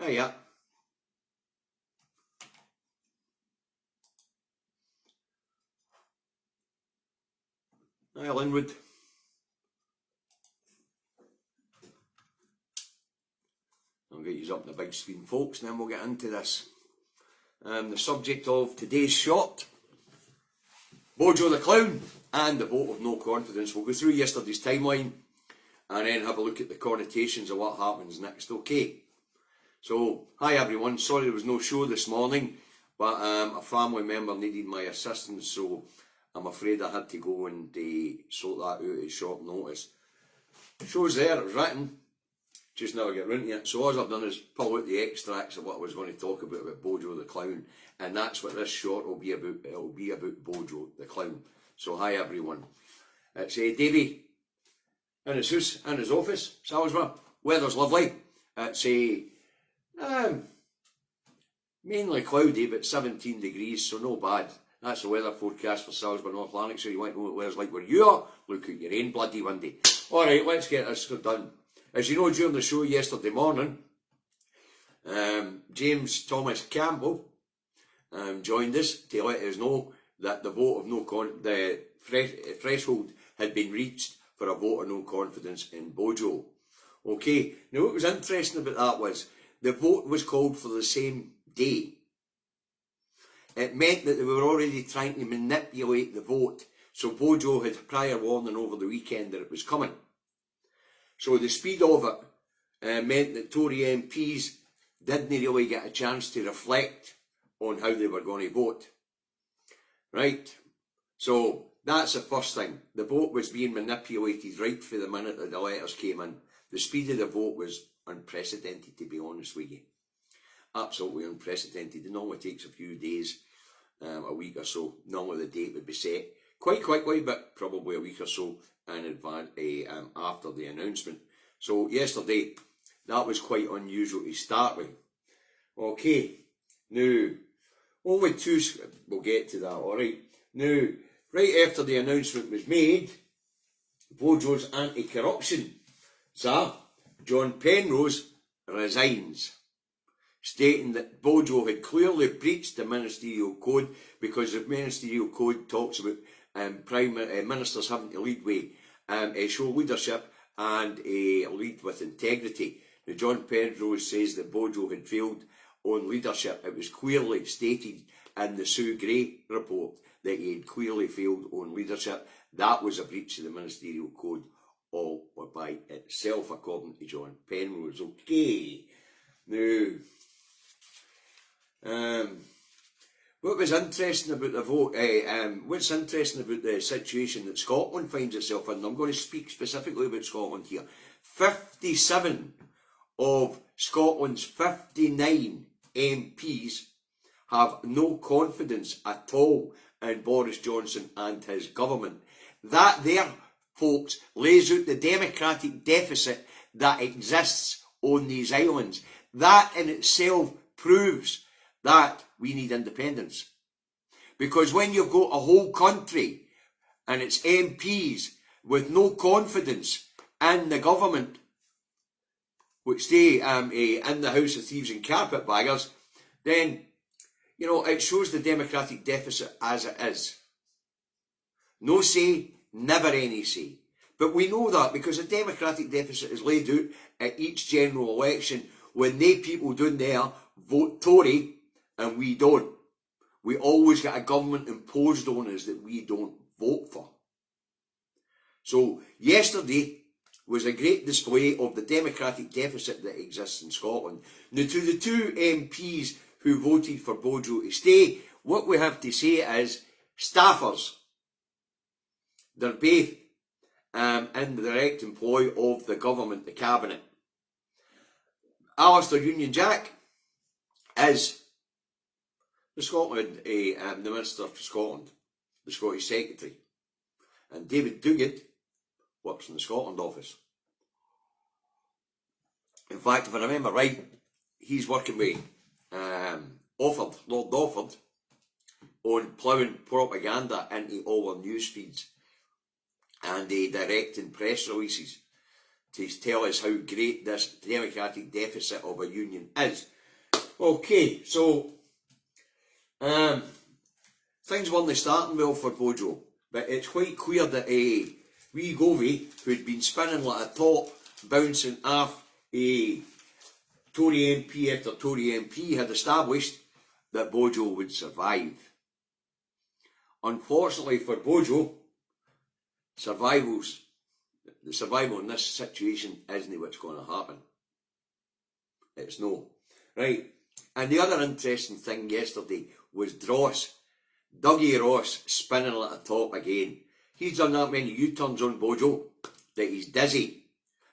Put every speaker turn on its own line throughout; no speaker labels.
Yeah. Hi, Linwood. I'll get you up on the big screen, folks, and then we'll get into this. The subject of today's shot, Bojo the Clown and the vote of no confidence. We'll go through yesterday's timeline and then have a look at the connotations of what happens next. Okay. So, hi everyone. Sorry there was no show this morning, but a family member needed my assistance, so I'm afraid I had to go and sort that out at short notice. The show's there, it was written, just never get round to it. So all I've done is pull out the extracts of what I was going to talk about Bojo the Clown, and that's what this short will be about. It'll be about Bojo the Clown. So hi everyone. It's Davy in his house, in his office, Salisbury. Weather's lovely. It's mainly cloudy, but 17 degrees, so no bad. That's the weather forecast for Salisbury, North Lanarkshire. So you want to know what the weather's like where you are? Look at your rain bloody windy. Alright, let's get this done. As you know, during the show yesterday morning, James Thomas Campbell joined us to let us know that the vote of the threshold had been reached for a vote of no confidence in Bojo. Okay, now what was interesting about that was the vote was called for the same day. It meant that they were already trying to manipulate the vote, so Bojo had prior warning over the weekend that it was coming. So the speed of it meant that Tory MPs didn't really get a chance to reflect on how they were going to vote. Right? So that's the first thing. The vote was being manipulated right for the minute that the letters came in. The speed of the vote was unprecedented, to be honest with you. Absolutely unprecedented. It normally takes a few days, a week or so. Normally the date would be set quite quickly, but probably a week or so in advance after the announcement. So yesterday, that was quite unusual to start with. Okay, now, only two, we'll get to that, alright. Now, right after the announcement was made, Bojo's anti-corruption Sir John Penrose resigns, stating that Bojo had clearly breached the ministerial code because the ministerial code talks about ministers having to lead with show leadership and lead with integrity. Now, John Penrose says that Bojo had failed on leadership. It was clearly stated in the Sue Gray report that he had clearly failed on leadership. That was a breach of the ministerial code all by itself, according to John Penrose. Okay, now, what was interesting about the vote, what's interesting about the situation that Scotland finds itself in, I'm going to speak specifically about Scotland here. 57 of Scotland's 59 MPs have no confidence at all in Boris Johnson and his government. That there, folks, lays out the democratic deficit that exists on these islands. That in itself proves that we need independence. Because when you've got a whole country and its MPs with no confidence in the government, which stay in the House of Thieves and Carpetbaggers, then, you know, it shows the democratic deficit as it is. No say, never any say. But we know that because the democratic deficit is laid out at each general election when they people down there vote Tory and we don't. We always get a government imposed on us that we don't vote for. So yesterday was a great display of the democratic deficit that exists in Scotland. Now, to the two MPs who voted for Bojo to stay, what we have to say is staffers. They're both in the direct employ of the government, the cabinet. Alistair Union Jack is the Scotland, the Minister for Scotland, the Scottish Secretary. And David Duguid works in the Scotland office. In fact, if I remember right, he's working with Lord Offord, on ploughing propaganda into all our news feeds and directing press releases to tell us how great this democratic deficit of a union is. Okay, so things weren't starting well for Bojo, but it's quite clear that wee Govey, who'd been spinning like a top, bouncing off a Tory MP after Tory MP, had established that Bojo would survive. Unfortunately for Bojo, the survival in this situation isn't what's going to happen. It's no. Right. And the other interesting thing yesterday was Dougie Ross spinning like a top again. He's done that many U-turns on Bojo that he's dizzy.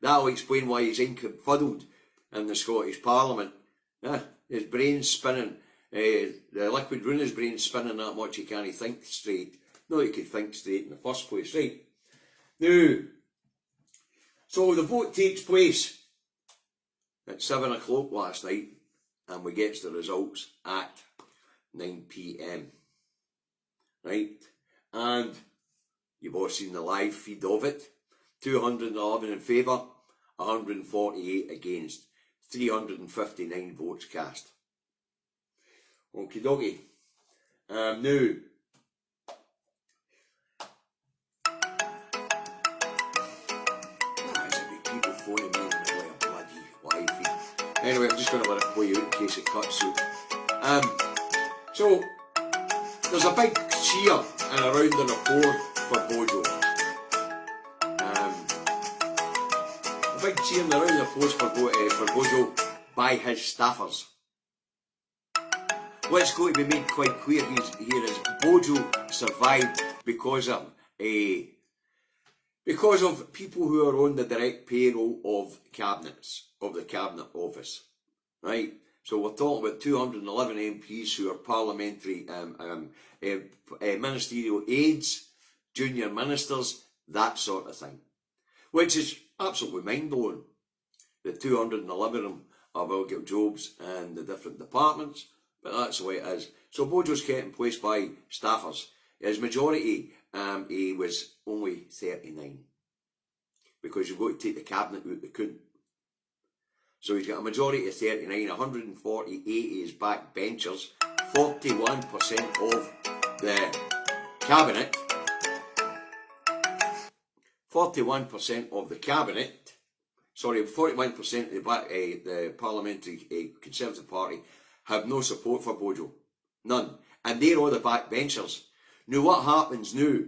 That'll explain why he's inconfuddled in the Scottish Parliament. His brain's spinning. The liquid rune his brain's spinning that much he can't think straight. No, he could think straight in the first place, right? Now, so the vote takes place at 7 o'clock last night, and we get the results at 9 p.m. Right? And you've all seen the live feed of it. 211 in favour, 148 against, 359 votes cast. Okie dokie. Now, there's a bit people phoning me like a bloody live feed. Anyway, I'm just going to let it play out in case it cuts out. So, there's a big cheer and a round of applause for Bojo. A big cheer and a round of applause for Bojo by his staffers. What's going to be made quite clear here is Bojo survived because of people who are on the direct payroll of the cabinet office, right? So we're talking about 211 MPs who are parliamentary ministerial aides, junior ministers, that sort of thing, which is absolutely mind-blowing. The 211 of them have all got jobs in the different departments, but that's the way it is. So Bojo's kept in place by staffers. His majority, he was only 39, because you've got to take the cabinet out the couldn't. So he's got a majority of 39, 148 his backbenchers, 41% of the cabinet, 41% of the cabinet, 41% of the parliamentary Conservative Party have no support for Bojo. None. And they're all the backbenchers. Now what happens now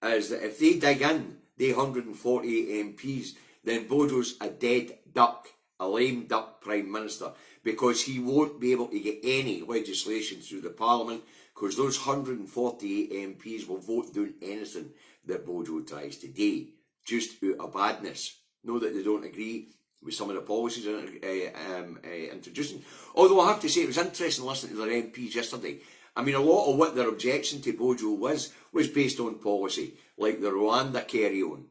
is that if they dig in, the 148 MPs, then Bojo's a dead duck, a lame duck Prime Minister, because he won't be able to get any legislation through the Parliament, because those 148 MPs will vote down anything that Bojo tries to do, just out of badness. Know that they don't agree with some of the policies introducing. Although I have to say it was interesting listening to their MPs yesterday. I mean, a lot of what their objection to Bojo was based on policy, like the Rwanda carry-on.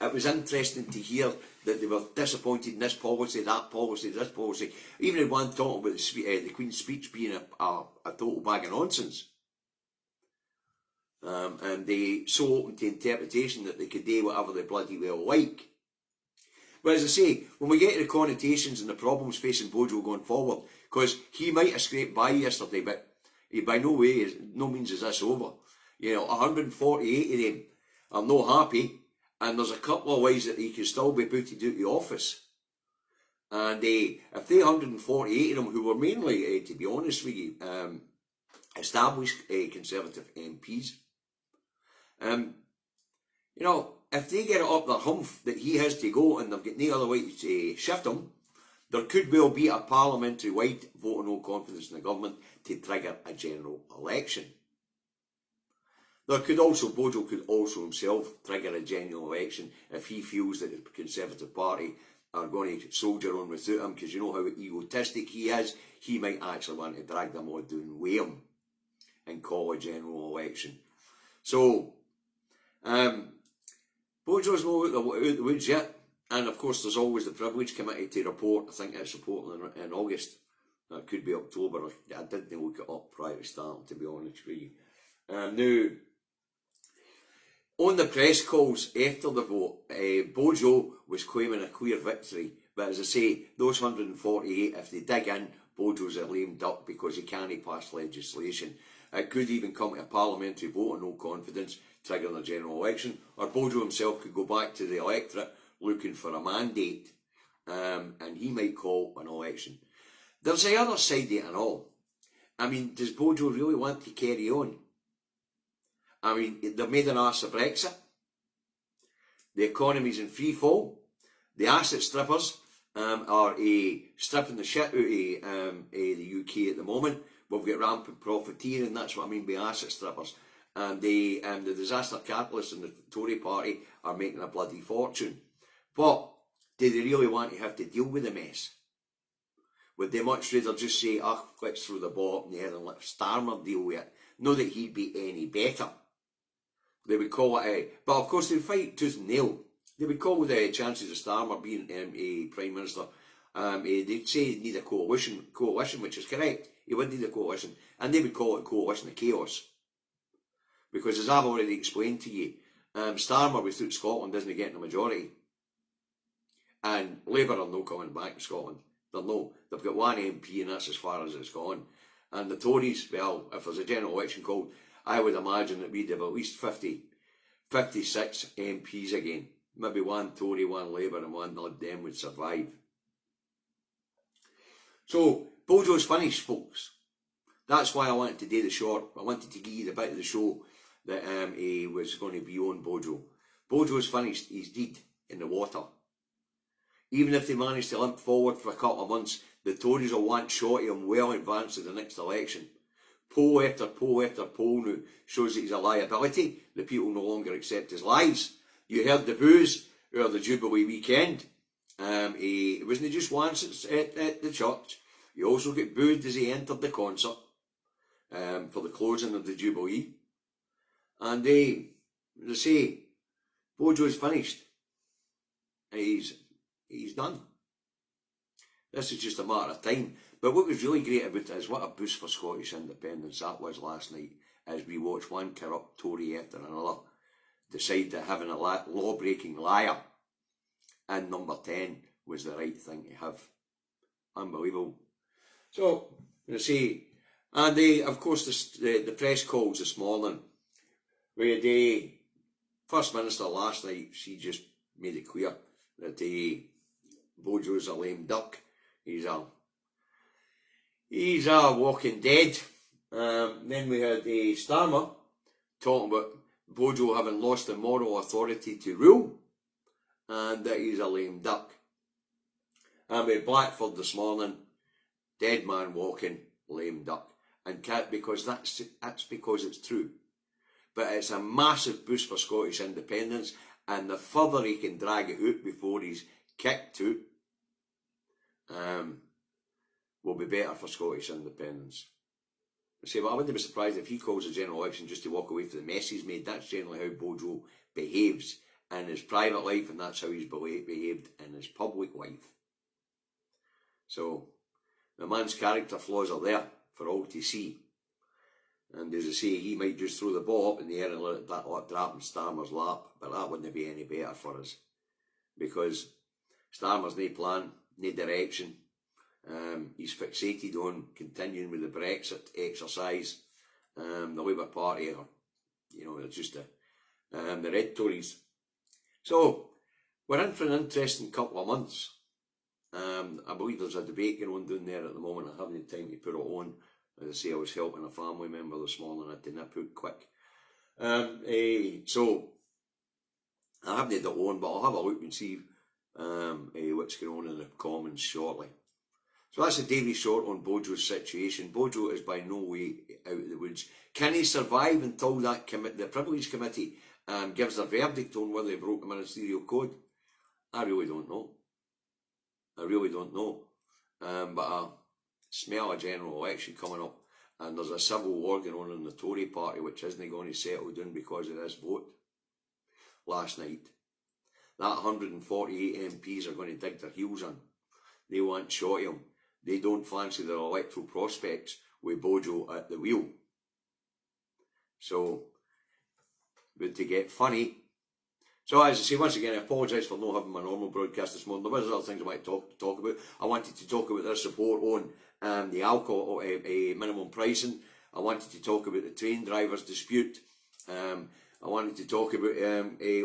It was interesting to hear that they were disappointed in this policy, that policy, this policy. Even one talking about the Queen's speech being a total bag of nonsense. And they so open to interpretation that they could do whatever they bloody well like. But as I say, when we get to the connotations and the problems facing Bojo going forward, because he might have scraped by yesterday, but he by no means is this over. You know, 148 of them are not happy, and there's a couple of ways that he can still be booted out of the office. And if they 148 of them, who were mainly, to be honest with you, established Conservative MPs, you know, if they get it up their humph that he has to go and they've got no other way to shift him, there could well be a parliamentary-wide vote of no confidence in the government to trigger a general election. Bojo could also himself trigger a general election if he feels that the Conservative Party are going to soldier on without him, because you know how egotistic he is. He might actually want to drag them all down with him and call a general election. So, Bojo's not out the woods yet, and of course there's always the Privilege Committee to report. I think it's reporting in August. That could be October. I didn't look it up prior to starting, to be honest with you. Now, on the press calls after the vote, Bojo was claiming a clear victory But as I say, those 148, if they dig in, Bojo's a lame duck because he can't pass legislation. It could even come to a parliamentary vote of no confidence, triggering a general election, or Bojo himself could go back to the electorate looking for a mandate, and he might call an election. There's the other side of it and all. I mean, does Bojo really want to carry on? I mean, they've made an arse of Brexit. The economy's in free fall. The asset strippers are stripping the shit out of the UK at the moment. We've got rampant profiteering, that's what I mean by asset strippers. And the disaster capitalists in the Tory party are making a bloody fortune. But do they really want to have to deal with the mess? Would they much rather just say, let's throw the ball up in the air and let Starmer deal with it? Not that he'd be any better. They would call it but of course they'd fight tooth and nail. They would call the chances of Starmer being a Prime Minister. They'd say he'd need a coalition, which is correct. He would need a coalition. And they would call it a coalition of chaos. Because as I've already explained to you, Starmer without Scotland isn't getting a majority. And Labour are no coming back to Scotland. They've got one MP and that's as far as it's gone. And the Tories, well, if there's a general election called, I would imagine that we'd have at least 56 MPs again. Maybe one Tory, one Labour and one Lib Dem would survive. So, Bojo's finished, folks. That's why I wanted to do the short. I wanted to give you the bit of the show that he was going to be on Bojo. Bojo's finished. He's dead in the water. Even if they manage to limp forward for a couple of months, the Tories will want shot of him well in advance of the next election. Poll after poll after poll now shows that he's a liability. The people no longer accept his lies. You heard the boos over the Jubilee weekend. It wasn't just once at the church. He also got booed as he entered the concert for the closing of the Jubilee. And as I say, Bojo's finished. He's done. This is just a matter of time. But what was really great about it is what a boost for Scottish independence that was last night, as we watched one corrupt Tory after another decide that having a law-breaking liar in number 10 was the right thing to have. Unbelievable. So, as I say, and of course the press calls this morning, where the First Minister last night, she just made it clear that Bojo's a lame duck. He's a walking dead. Then we had Starmer talking about Bojo having lost the moral authority to rule, and that he's a lame duck. And with Blackford this morning, dead man walking, lame duck. And because that's because it's true. But it's a massive boost for Scottish independence, and the further he can drag it out before he's kicked out, will be better for Scottish independence. I say, well, I wouldn't be surprised if he calls a general election just to walk away from the mess he's made. That's generally how Bojo behaves in his private life, and that's how he's behaved in his public life. So, the man's character flaws are there for all to see. And as I say, he might just throw the ball up in the air and let that drop in Starmer's lap, but that wouldn't be any better for us. Because Starmer's no plan, no direction. He's fixated on continuing with the Brexit exercise. The Labour Party are, they're just the Red Tories. So, we're in for an interesting couple of months. I believe there's a debate going on down there at the moment. I haven't had time to put it on. As I say, I was helping a family member this morning. I had to nip out quick. So, I haven't had it on, but I'll have a look and see what's going on in the Commons shortly. So that's the Davy short on Bojo's situation. Bojo is by no way out of the woods. Can he survive until that the Privilege Committee gives their verdict on whether he broke the ministerial code? I really don't know. But I smell a general election coming up, and there's a civil war going on in the Tory party which isn't going to settle down because of this vote last night. That 148 MPs are going to dig their heels in. They want shot of him. They don't fancy their electoral prospects with Bojo at the wheel. So, but to get funny, So as I say, once again, I apologise for not having my normal broadcast this morning. There was other things I might talk about. I wanted to talk about their support on the alcohol minimum pricing. I wanted to talk about the train drivers dispute. I wanted to talk about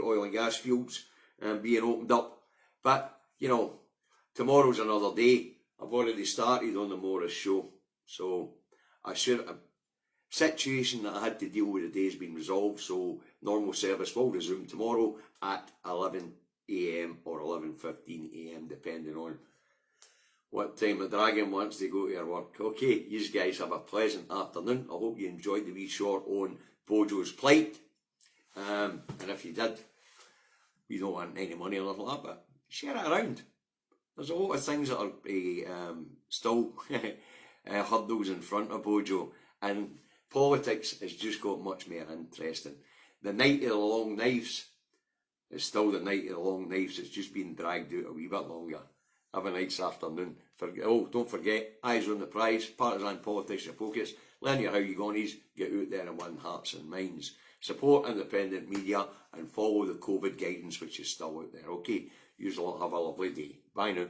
oil and gas fields being opened up. But, you know, tomorrow's another day. I've already started on the Morris show. So a situation that I had to deal with today has been resolved. So normal service will resume tomorrow at 11 AM or 11:15 AM, depending on what time the Dragon wants to go to her work. Okay, you guys have a pleasant afternoon. I hope you enjoyed the wee short on Bojo's plight. And if you did, we don't want any money or nothing like that, but share it around. There's a lot of things that are still hurdles in front of Bojo, and politics has just got much more interesting. The night of the long knives is still the night of the long knives. It's just been dragged out a wee bit longer. Have a nice afternoon. Don't forget, eyes on the prize, partisan politics in your pockets. Learn your how you gonies, get out there and win hearts and minds. Support independent media and follow the COVID guidance which is still out there. Okay, you all have a lovely day. Bye now.